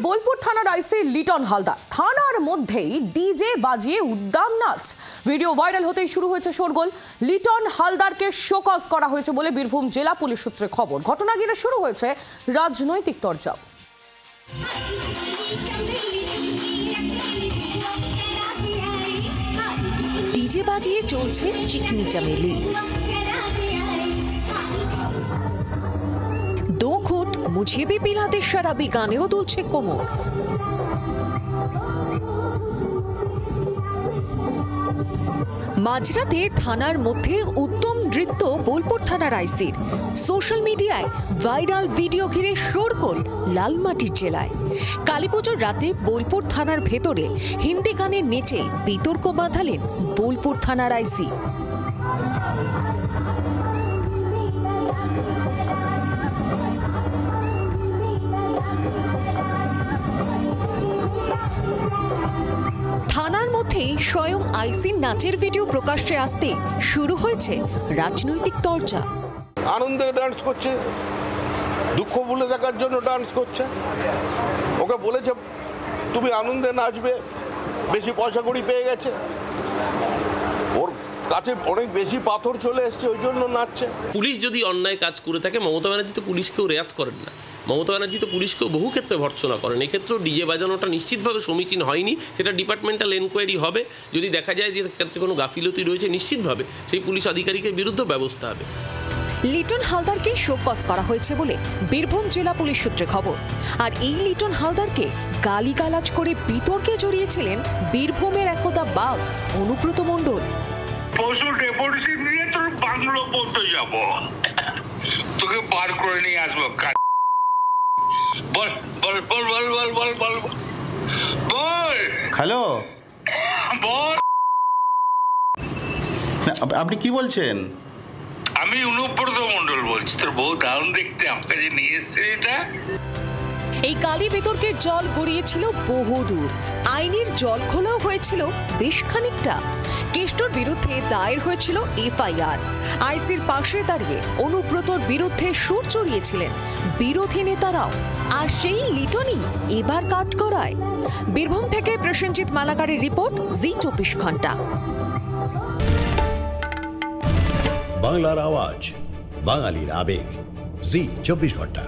বোলপুর থানার আইসি লিটন হালদার থানার মধ্যেই ডিজে বাজিয়ে উদ্দাম নাচ। ভিডিও ভাইরাল হতেই শুরু হয়েছে শোরগোল। লিটন হালদারকে শোকজ করা হয়েছে বলে বীরভূম জেলা পুলিশ সূত্রে খবর। ঘটনা ঘিরে শুরু হয়েছে রাজনৈতিক তরজা। ডিজে বাজিয়ে চলছে চিকনি চামেলি। दो घुट मुझे भी पिला दे शराबी गानेও দুলছে কোমর। মাঝরাতে থানার মধ্যে উত্তম নৃত্য বোলপুর থানার আইসির। সোশ্যাল মিডিয়ায় ভাইরাল ভিডিও ঘিরে শোরগোল লালমাটির জেলায়। কালীপুজোর রাতে বোলপুর থানার ভেতরে হিন্দি গানে নেচে বিতর্ক বাঁধালেন বোলপুর থানার আইসি। থানার মধ্যেই স্বয়ং আইসির নাচের ভিডিও প্রকাশ্যে আসতে শুরু হয়েছে রাজনৈতিক তরজা। আনন্দে ডান্স করছে, দুঃখ ভুলে থাকার জন্য ডান্স করছে। ওকে বলেছে তুমি আনন্দে নাচবে, বেশি পয়সা কড়ি পেয়ে গেছে, ওর কাছে অনেক বেশি পাথর চলে এসছে, ওই জন্য নাচছে। পুলিশ যদি অন্যায় কাজ করে থাকে, মমতা ব্যানার্জি তো পুলিশকেও রেয়াত করেন না। মমতা ব্যানার্জি তো পুলিশকেও বহু ক্ষেত্রে ভর্ৎসনা করেন। এক্ষেত্রেও ডিজে বাজানোটা নিশ্চিতভাবে সমীচীন হয়নি। সেটা ডিপার্টমেন্টাল এনকোয়ারি হবে। যদি দেখা যায় যে ক্ষেত্রে কোনো গাফিলতি রয়েছে, নিশ্চিতভাবে সেই পুলিশ আধিকারিকের বিরুদ্ধে ব্যবস্থা হবে। লিটন হালদারকে শোকজ করা হয়েছে বলে বীরভূম জেলা পুলিশ সূত্রে খবর। আর এই লিটন হালদারকে গালিগালাজ করে বিতর্কে জড়িয়েছিলেন বীরভূমের একদা বাঘ অনুব্রত মণ্ডল। পশু ডেপুটেশন নিয়ে তোর বাংলো পড়তে যাব, তোকে বার করে নিয়ে আসবো। বল বল বল বল বল বল বল বল। হ্যালো, বল। আপনি কি বলছেন? আমি অনুব্রত মণ্ডল বলছি। তোর বউ দারুণ দেখতে, আমাকে যে নিয়ে এসছে। এটা এই কালি বিতর্কের জল গড়িয়েছিল বহুদূর। আইনের জল খোলাও হয়েছিল বেশ খানিকটা। কেষ্টর বিরুদ্ধে দায়ের হয়েছিল এফআইআর। আইসির পাশে দাঁড়িয়ে অনুব্রতর বিরুদ্ধে সুর চড়িয়েছিলেন বিরোধী নেতারাও। আর সেই লিটনই এবার কাঠগড়ায়। বীরভূম থেকে প্রসেনজিৎ মালাকারের রিপোর্ট, জি 24 ঘন্টা। বাংলার আওয়াজ, বাঙালির আবেগ, জি 24 ঘন্টা।